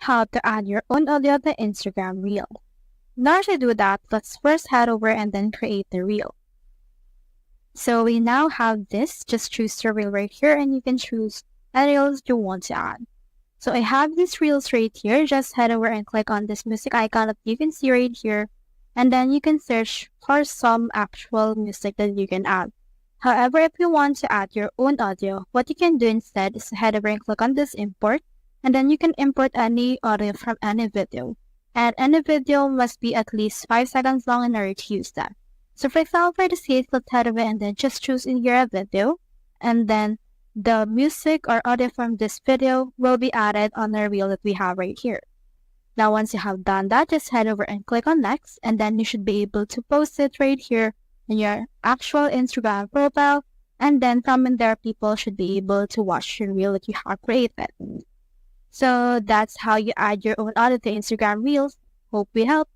how to add your own audio to Instagram Reel. Now to do that, let's first head over and then create the reel. So we now have this. Just choose the reel right here and you can choose any reels you want to add. So I have these reels right here. Just head over and click on this music icon that you can see right here. And then you can search for some actual music that you can add. However, if you want to add your own audio, what you can do instead is head over and click on this import. And then you can import any audio from any video. And any video must be at least 5 seconds long in order to use that. So for example, for this case, let's head over and then just choose in here a video. And then the music or audio from this video will be added on the reel that we have right here. Now, once you have done that, just head over and click on next. And then you should be able to post it right here in your actual Instagram profile. And then from in there, people should be able to watch your reel that you have created. So that's how you add your own audio to Instagram Reels. Hope we helped.